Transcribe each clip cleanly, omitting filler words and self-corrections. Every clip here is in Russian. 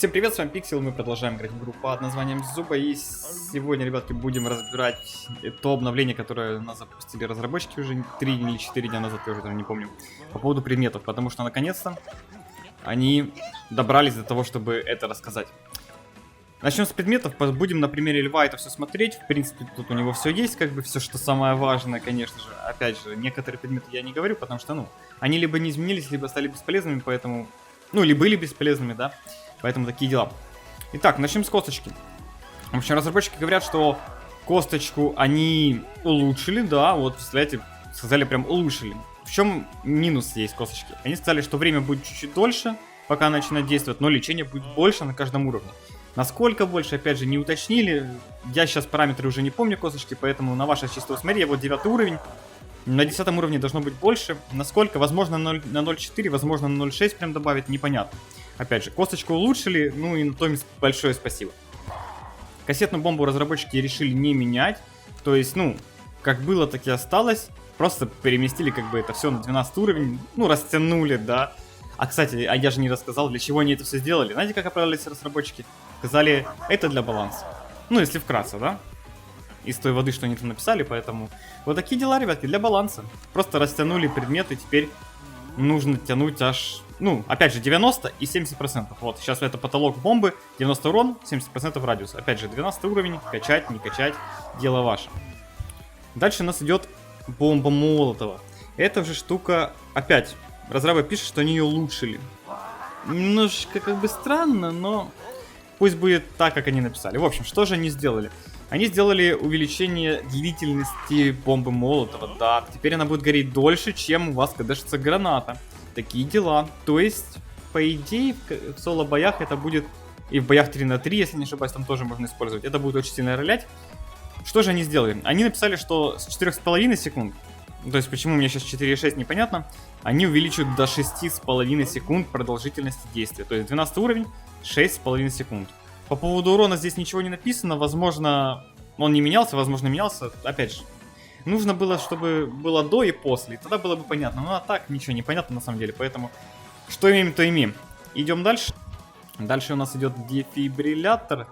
Всем привет, с вами Пиксел, мы продолжаем играть в игру под названием Зуба, и сегодня, ребятки, будем разбирать то обновление, которое нас запустили разработчики уже 3 или 4 дня назад, я уже даже не помню, по поводу предметов, потому что наконец-то они добрались до того, чтобы это рассказать. Начнем с предметов, будем на примере льва это все смотреть, в принципе тут у него все есть, как бы все, что самое важное, конечно же. Опять же, некоторые предметы я не говорю, потому что, они либо не изменились, либо стали бесполезными, поэтому, или были бесполезными, да. Поэтому такие дела. Итак, начнем с косточки. В общем, разработчики говорят, что косточку они улучшили, да, вот, представляете, сказали прям улучшили. В чем минус есть косточки? Они сказали, что время будет чуть-чуть дольше, пока она начинает действовать, но лечение будет больше на каждом уровне. Насколько больше, опять же, не уточнили. Я сейчас параметры уже не помню косточки, поэтому на ваше чисто усмотрение, вот 9 уровень. На 10 уровне должно быть больше. Насколько? Возможно, на 0.4, возможно, на 0.6 прям добавить, непонятно. Опять же, косточку улучшили, и на том большое спасибо. Кассетную бомбу разработчики решили не менять. То есть, как было, так и осталось. Просто переместили как бы это все на 12 уровень. Растянули, да. А, кстати, я же не рассказал, для чего они это все сделали. Знаете, как оправдались разработчики? Сказали, это для баланса. Если вкратце, да. Из той воды, что они там написали, поэтому... Вот такие дела, ребятки, для баланса. Просто растянули предметы, теперь нужно тянуть аж... опять же, 90 и 70%. Вот, сейчас это потолок бомбы, 90 урон, 70% радиус. Опять же, 12 уровень, качать, не качать, дело ваше. Дальше у нас идет бомба Молотова. Эта же штука, опять, разработчик пишет, что они ее улучшили. Немножечко как бы странно, но пусть будет так, как они написали. В общем, что же они сделали? Они сделали увеличение длительности бомбы Молотова. Да, теперь она будет гореть дольше, чем у вас кадешится граната. Такие дела. То есть, по идее, в соло-боях это будет... И в боях 3 на 3, если не ошибаюсь, там тоже можно использовать. Это будет очень сильно ролять. Что же они сделали? Они написали, что с 4,5 секунд, то есть почему у меня сейчас 4,6 непонятно, они увеличивают до 6,5 секунд продолжительности действия. То есть 12 уровень, 6,5 секунд. По поводу урона здесь ничего не написано. Возможно, он не менялся, возможно, менялся. Опять же, нужно было, чтобы было до и после. Тогда было бы понятно. А так ничего не понятно на самом деле. Поэтому, что имеем, то имеем. Идем дальше. Дальше у нас идет дефибриллятор.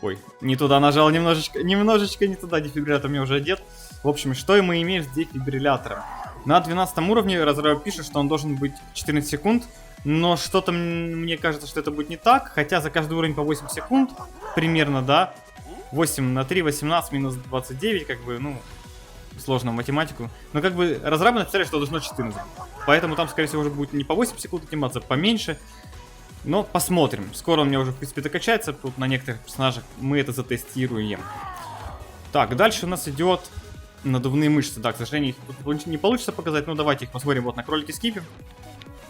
Ой, не туда нажал, немножечко не туда. Дефибриллятор мне уже одет. В общем, что мы имеем с дефибриллятором? На 12 уровне разработчик пишет, что он должен быть 14 секунд. Но что-то мне кажется, что это будет не так. Хотя за каждый уровень по 8 секунд. Примерно, да. 8 на 3, 18 минус 29. Как бы, сложно математику. Но как бы разработчики написали, что должно 14. Поэтому там, скорее всего, уже будет не по 8 секунд отниматься, поменьше. Но посмотрим. Скоро у меня уже, в принципе, докачается. Тут на некоторых персонажах мы это затестируем. Так, дальше у нас идет надувные мышцы. Да, к сожалению, их не получится показать. Давайте их посмотрим вот на кролике Скипе.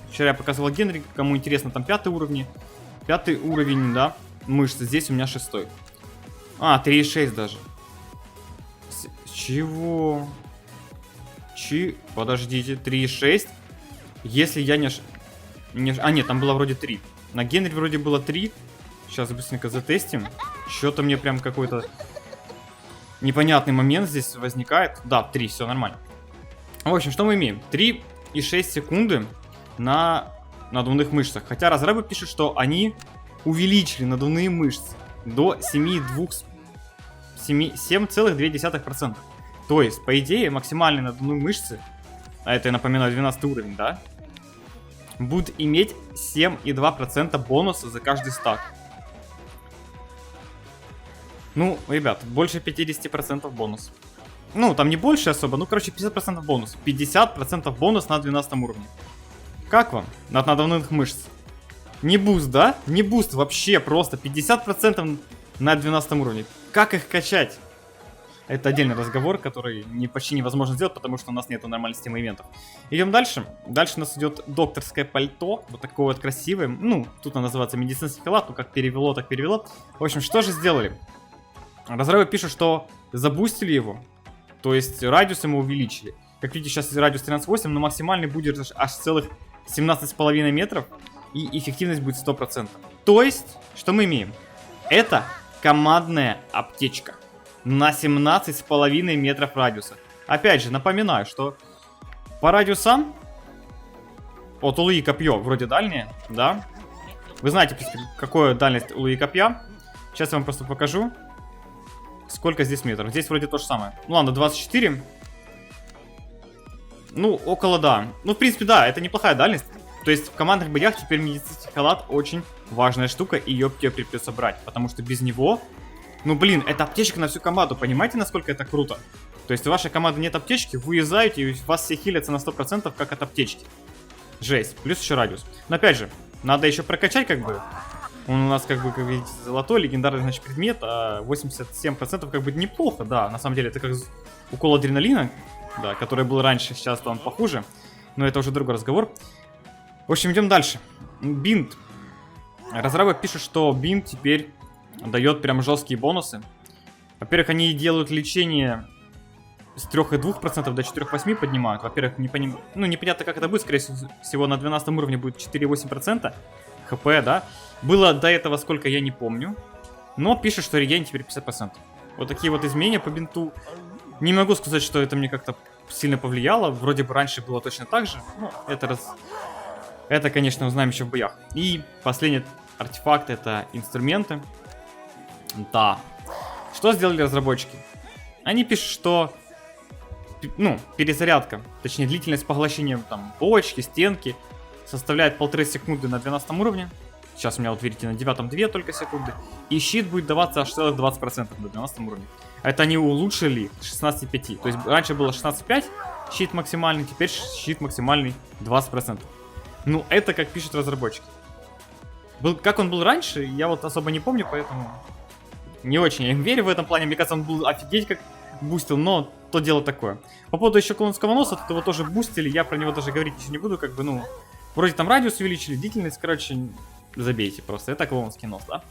Вчера я показывал Генри, кому интересно, там 5 уровень. 5 уровень, да, мышцы. Здесь у меня 6. 3,6 даже. Чего? Подождите, 3,6. Если я не... нет, там было вроде 3. На Генри вроде было 3. Сейчас быстренько затестим. Что-то мне прям какой-то непонятный момент здесь возникает. Да, 3, все нормально. В общем, что мы имеем? 3,6 секунды на надувных мышцах. Хотя разработчик пишет, что они увеличили надувные мышцы до 7,2%. То есть, по идее, максимальные надувные мышцы, а это, я напоминаю, 12 уровень, да, будут иметь 7,2% бонуса за каждый стак. Ребят, больше 50% бонус. Там не больше особо, 50% бонус. 50% бонус на 12 уровне. Как вам? От надувных мышц. Не буст, да? Не буст вообще, просто 50% на 12 уровне. Как их качать? Это отдельный разговор, который почти невозможно сделать, потому что у нас нету нормальной системы ивентов. Идем дальше. Дальше у нас идет докторское пальто. Вот такое вот красивое. Тут оно называется медицинский халат. Как перевело, так перевело. В общем, что же сделали? Разработчик пишет, что забустили его. То есть радиус ему увеличили. Как видите, сейчас радиус 13,8, но максимальный будет аж целых 17,5 метров. И эффективность будет 100%. То есть, что мы имеем? Это командная аптечка. На 17,5 метров радиуса. Опять же, напоминаю, что по радиусам... Вот у Луи копье вроде дальнее, да? Вы знаете, в принципе, какая дальность у Луи Копья. Сейчас я вам просто покажу, сколько здесь метров. Здесь вроде то же самое. Ну ладно, 24. Ну, около, да. Ну, в принципе, да, это неплохая дальность. То есть в командных боях теперь медицинский халат очень важная штука, и ее тебе придется брать. Потому что без него, ну, блин, это аптечка на всю команду. Понимаете, насколько это круто? То есть у вашей команды нет аптечки, вы уезжаете, и вас все хилятся на 100%, как от аптечки. Жесть. Плюс еще радиус. Но опять же, надо еще прокачать, как бы. Он у нас, как бы, как видите, золотой, легендарный, значит, предмет, а 87% как бы неплохо, да. На самом деле, это как укол адреналина, да, который был раньше, сейчас он похуже. Но это уже другой разговор. В общем, идем дальше. Бинт. Разработчик пишет, что бинт теперь дает прям жесткие бонусы. Во-первых, они делают лечение с 3,2% до 4,8% поднимают. Во-первых, непонятно, как это будет. Скорее всего, на 12 уровне будет 4,8% хп, да. Было до этого сколько, я не помню. Но пишет, что реген теперь 50%. Вот такие вот изменения по бинту. Не могу сказать, что это мне как-то сильно повлияло. Вроде бы раньше было точно так же. Ну, это, конечно, узнаем еще в боях. И последний артефакт — это инструменты. Да. Что сделали разработчики? Они пишут, что перезарядка, точнее длительность поглощения там бочки, стенки составляет 1,5 секунды на 12 уровне. Сейчас у меня, вот видите, на 9 2 только секунды. И щит будет даваться аж целых 20% на 12 уровне. Это они улучшили 16,5. То есть раньше было 16,5 щит максимальный, теперь щит максимальный 20%. Ну, это как пишут разработчики. Как он был раньше, я вот особо не помню, поэтому не очень я им верю в этом плане. Мне кажется, он был офигеть как бустил, но то дело такое. По поводу еще клоунского носа, то его тоже бустили, я про него даже говорить еще не буду, как бы, ну, вроде там радиус увеличили, длительность, короче, забейте просто, это клоунский нос, да.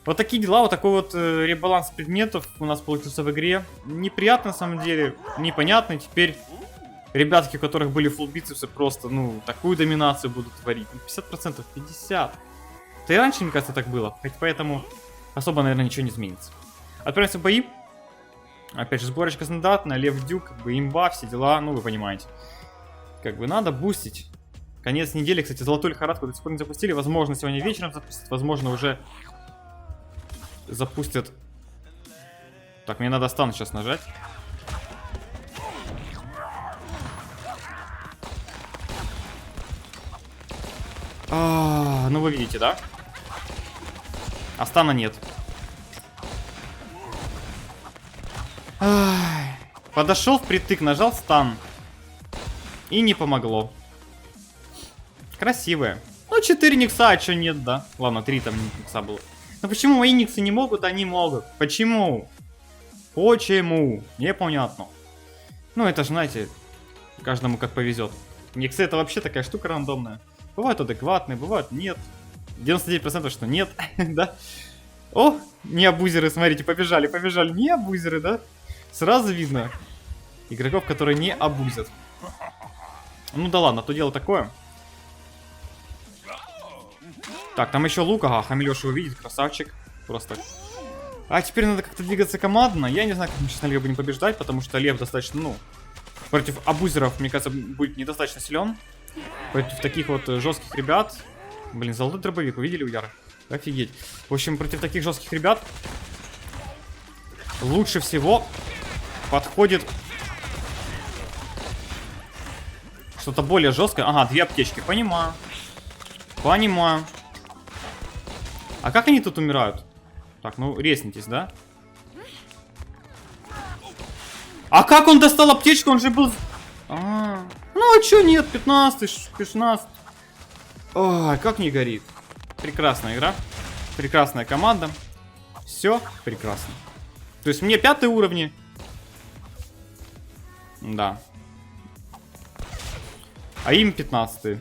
Вот такие дела, вот такой вот ребаланс предметов у нас получился в игре. Неприятно, на самом деле, непонятно, теперь ребятки, у которых были фулл бицепсы, просто, ну, такую доминацию будут творить. 50%, 50%. Да и раньше, мне кажется, так было, хоть поэтому особо, наверное, ничего не изменится. Отправимся в бои. Опять же, сборочка стандартная, Лев Дюк, как бы имба, все дела, ну вы понимаете. Как бы надо бустить. Конец недели, кстати, золотую лихорадку до сих пор не запустили. Возможно, сегодня вечером запустят, возможно, уже запустят. Так, мне надо стан сейчас нажать. Ну вы видите, да? А стана нет. Подошел впритык, нажал стан. И не помогло. Красивая. Ну, 4 никса, а чё нет, да? Ладно, 3 там никса было. Но почему мои никсы не могут, а они могут? Почему? Почему? Непонятно. Ну, это же, знаете, каждому как повезет. Никсы — это вообще такая штука рандомная. Бывают адекватные, бывают нет. 99% что нет, да? О, не абузеры, смотрите, побежали. Не абузеры, да? Сразу видно игроков, которые не абузят. Ну да ладно, то дело такое. Так, там еще лук, ага, Хамилёша увидит, красавчик. Просто. А теперь надо как-то двигаться командно. Я не знаю, как мы сейчас на Лев будем побеждать, потому что Лев достаточно, ну, против абузеров, мне кажется, будет недостаточно силен. Против таких вот жестких ребят. Блин, золотой дробовик, увидели у Яра? Офигеть. В общем, против таких жестких ребят лучше всего подходит что-то более жесткое. Ага, 2 аптечки, понимаю. Понимаю. А как они тут умирают? Так, ну, резнитесь, да? А как он достал аптечку? Он же был... Ну, а чё нет? 15. Ой, как не горит. Прекрасная игра. Прекрасная команда. Все прекрасно. То есть мне 5 уровни. Да. А им 15.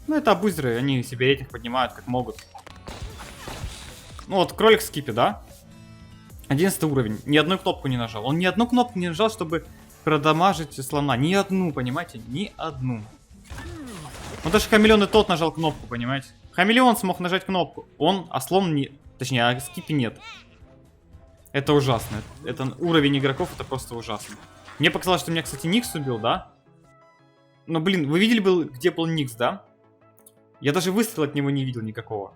Ну, это абузеры, они себе рейтинг поднимают как могут. Ну вот, кролик в скипе, да? 11 уровень. Ни одной кнопку не нажал. Он ни одну кнопку не нажал, чтобы продамажить слона. Ни одну, понимаете? Ни одну. Ну даже Хамелеон и тот нажал кнопку, понимаете? Хамелеон смог нажать кнопку. Он, а слон не... Точнее, а скипе нет. Это ужасно. Это уровень игроков, это просто ужасно. Мне показалось, что меня, кстати, Никс убил, да? Но, блин, вы видели, где был Никс, да? Я даже выстрела от него не видел никакого.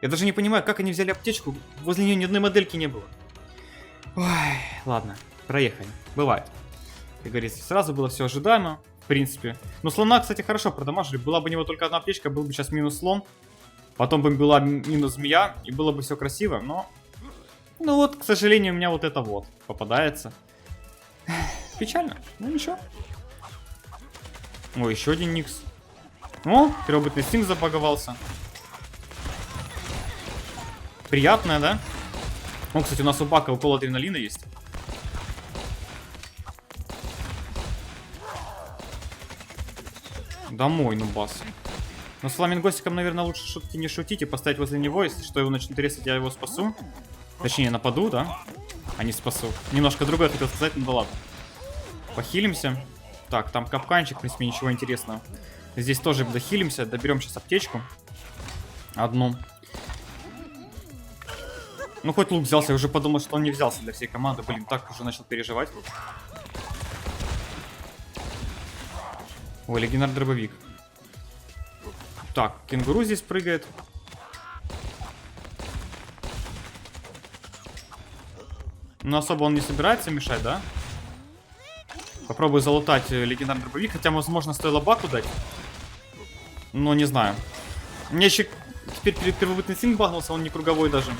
Я даже не понимаю, как они взяли аптечку. Возле нее ни одной модельки не было. Ой, ладно, проехали. Бывает. Как говорится, сразу было все ожидаемо, в принципе. Но слона, кстати, хорошо продамажили. Была бы у него только одна аптечка, был бы сейчас минус слон. Потом бы была минус змея, и было бы все красиво, но... Ну вот, к сожалению, у меня вот это вот попадается. Печально, ну ничего. Ой, еще один Никс. О, первобытный стинг забаговался. Приятное, да? О, кстати, у нас у Бака укол адреналина есть. Домой, ну бас. Но с фламингосиком, наверное, лучше шутки не шутить и поставить возле него. Если что, его начнет резать, я его спасу. Точнее, нападу, да? А не спасу. Немножко другое хотел сказать, ну да ладно. Похилимся. Так, там капканчик, в принципе, ничего интересного. Здесь тоже дохилимся, доберем сейчас аптечку. Одну. Ну, хоть лук взялся, я уже подумал, что он не взялся для всей команды. Блин, так уже начал переживать. Ой, легендарный дробовик. Так, кенгуру здесь прыгает. Но особо он не собирается мешать, да? Попробую залутать легендарный дробовик. Хотя, возможно, стоило Баку дать. Но не знаю. Мне еще теперь первобытный стинг багнулся, он не круговой даже.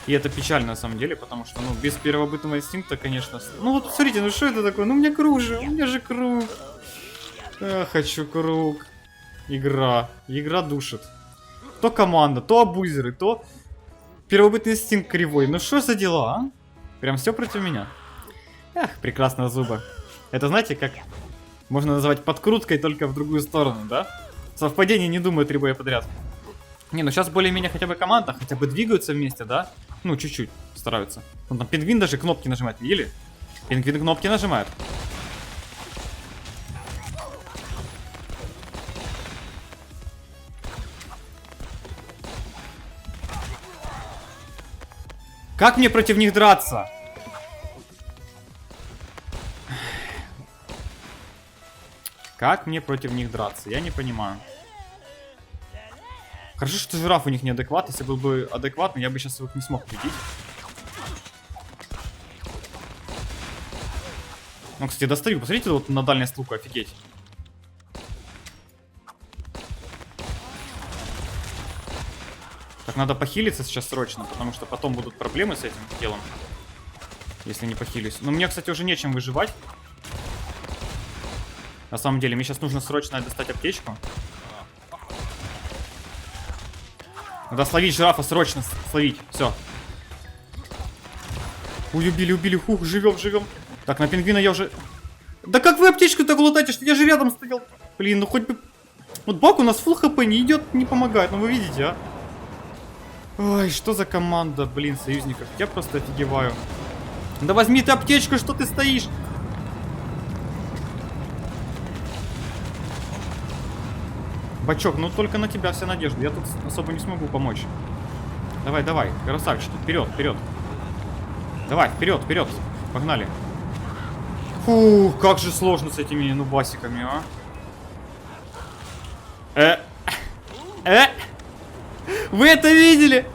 И это печально на самом деле, потому что, ну, без первобытного инстинкта, конечно... Ну вот, смотрите, ну что это такое? Ну, у меня круг же, у меня же круг. Хочу круг. Игра. Игра душит. То команда, то абузеры, то первобытный инстинкт кривой. Ну что за дела, а? Прям все против меня. Эх, прекрасная зуба. Это, знаете, как можно называть подкруткой, только в другую сторону, да? Совпадение, не думаю, 3 боя подряд. Не, ну сейчас более-менее хотя бы команда, хотя бы двигаются вместе, да? Ну, чуть-чуть стараются. Вон там пингвин даже кнопки нажимает, видели? Пингвин кнопки нажимает. Как мне против них драться? Как мне против них драться? Я не понимаю. Хорошо, что жираф у них неадекват. Если был бы адекватный, я бы сейчас их не смог победить. Ну, кстати, достаю. Посмотрите вот на дальность лука, офигеть. Так, надо похилиться сейчас срочно, потому что потом будут проблемы с этим делом. Если не похилюсь. Но мне, кстати, уже нечем выживать. На самом деле, мне сейчас нужно срочно достать аптечку. Надо словить жирафа, срочно словить. Все. Ой, убили. Хух, живем. Так, на пингвина я уже... Да как вы аптечку так лутаете, что я же рядом стоял? Блин, ну хоть бы... Вот Бак у нас фулл хп не идет, не помогает. Ну вы видите, а? Ой, что за команда, блин, союзников. Я просто офигеваю. Да возьми ты аптечку, что ты стоишь? Бачок, ну только на тебя вся надежда. Я тут особо не смогу помочь. Давай, красавчики, вперед. Давай, вперед. Погнали. Фу, как же сложно с этими нубасиками, а? Вы это видели?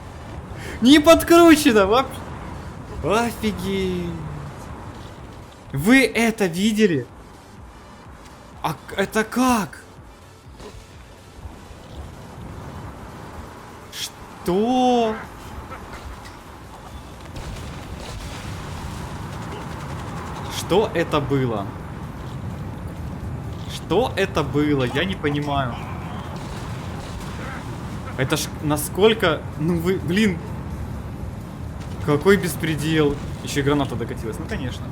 Не подкручено вообще. Офигеть. Вы это видели? А это как? Что? Что это было? Что это было? Я не понимаю. Это ж насколько... Ну вы, блин. Какой беспредел. Еще и граната докатилась. Ну, конечно.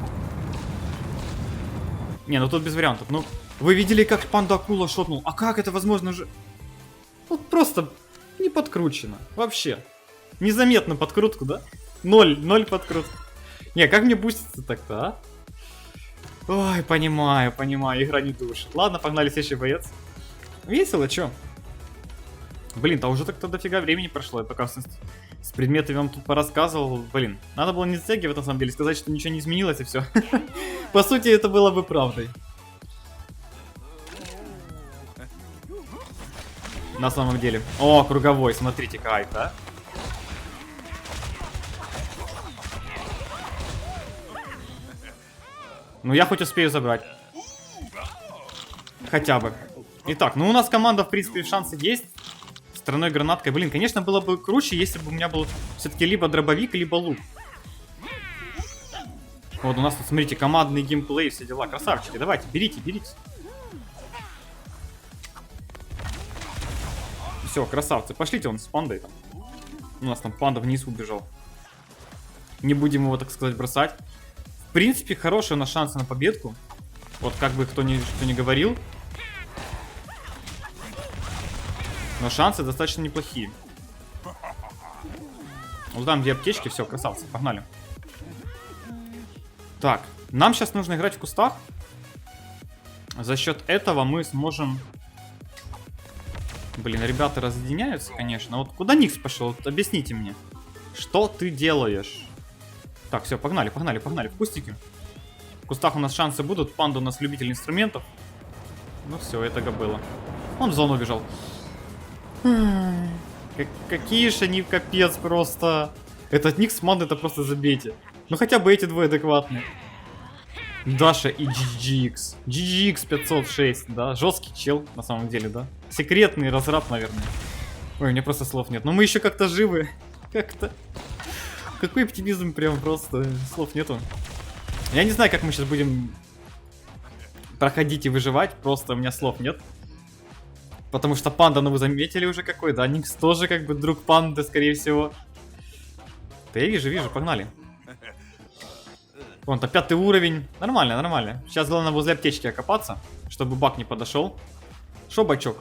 Не, ну тут без вариантов. Ну, вы видели, как панда акула шотнул? А как это возможно же? Вот просто не подкручено. Вообще. Незаметно подкрутку, да? Ноль подкрутку. Не, как мне бустится так-то, а? Ой, понимаю. Игра не душит. Ладно, погнали, следующий боец. Весело, чё? Блин, да уже так-то дофига времени прошло. Я пока с предметами вам тут порассказывал. Блин, надо было не затягивать, на самом деле, сказать, что ничего не изменилось и все. По сути, это было бы правдой. На самом деле. О, круговой, смотрите, кайф, да? Ну, я хоть успею забрать. Хотя бы. Итак, ну у нас команда, в принципе, шансы есть. Стороной гранаткой. Блин, конечно, было бы круче, если бы у меня был все-таки либо дробовик, либо лук. Вот у нас тут, смотрите, командный геймплей, все дела. Красавчики, давайте, берите, берите. Все, красавцы. Пошлите он с пандой там. У нас там панда вниз убежал. Не будем его, так сказать, бросать. В принципе, хорошие у нас шансы на победку. Вот как бы кто ни говорил. Но шансы достаточно неплохие. Вот там две аптечки, все, красавцы, погнали. Так, нам сейчас нужно играть в кустах. За счет этого мы сможем... Блин, ребята разъединяются, конечно. Вот куда Никс пошел? Вот объясните мне. Что ты делаешь? Так, все, погнали, погнали, погнали. В кустики. В кустах у нас шансы будут. Панда у нас любитель инструментов. Ну все, это было. Он в зону убежал. Какие же они капец просто. Этот Никс ман, это просто забейте. Ну хотя бы эти двое адекватные. Даша и GGX. GGX 506, да. Жесткий чел, на самом деле, да. Секретный разраб, наверное. Ой, у меня просто слов нет. Но мы еще как-то живы. Как-то. Какой оптимизм, прям просто. Слов нету. Я не знаю, как мы сейчас будем проходить и выживать. Просто у меня слов нет. Потому что панда, ну вы заметили уже какой, да? Никс тоже как бы друг панды, скорее всего. Да я вижу, погнали. Вон-то 5-й уровень. Нормально, нормально. Сейчас главное возле аптечки окопаться, чтобы бак не подошел. Шо, бачок?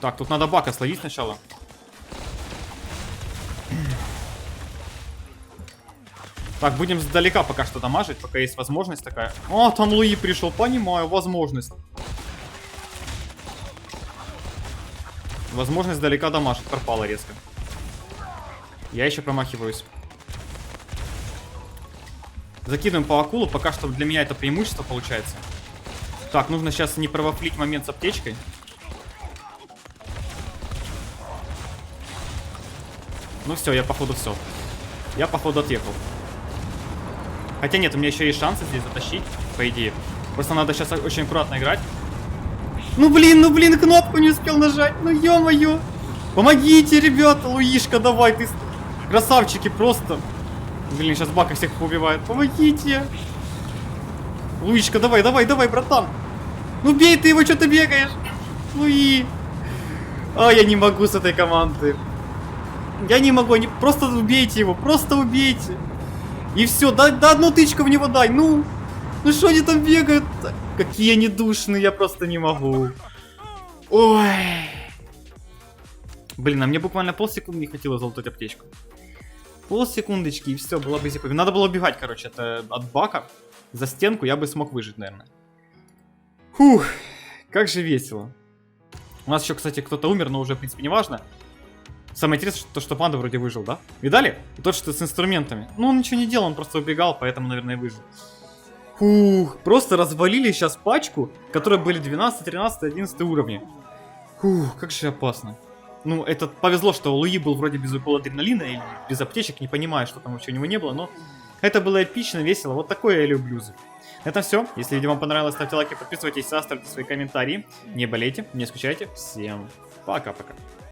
Так, тут надо бака словить сначала. Так, будем сдалека пока что дамажить, пока есть возможность такая. О, там Луи пришел, понимаю, возможность. Возможность далека дамажить, пропала резко. Я еще промахиваюсь. Закидываем по акулу, пока что для меня это преимущество получается. Так, нужно сейчас не провафлить момент с аптечкой. Ну все, я походу все. Я походу отъехал. Хотя нет, у меня еще есть шансы здесь затащить, по идее. Просто надо сейчас очень аккуратно играть. Ну блин, кнопку не успел нажать. Ну ё-моё. Помогите, ребята. Луишка, давай, ты... Красавчики просто. Блин, сейчас бака всех убивает. Помогите. Луишка, давай, братан. Ну бей ты его, что ты бегаешь? Луи. А, я не могу с этой команды. Я не могу, просто убейте его, просто убейте. И все, да одну тычку в него дай, ну. Ну что они там бегают? Какие они душные, я просто не могу. Ой. Блин, а мне буквально полсекунды не хватило залутать аптечку. Полсекундочки, и все, было бы зипово. Надо было убегать, короче, от бака. За стенку я бы смог выжить, наверное. Фух, как же весело. У нас еще, кстати, кто-то умер, но уже, в принципе, не важно. Самое интересное, что панда вроде выжил, да? Видали? И тот, что с инструментами. Ну, он ничего не делал, он просто убегал, поэтому, наверное, выжил. Фух, просто развалили сейчас пачку, которые были 12, 13, 11 уровни. Фух, как же опасно. Ну, это повезло, что Луи был вроде без укола адреналина или без аптечек, не понимаю, что там вообще у него не было, но это было эпично, весело, вот такое я люблю. На этом все. Если видео вам понравилось, ставьте лайки, подписывайтесь, оставьте свои комментарии. Не болейте, не скучайте. Всем пока-пока.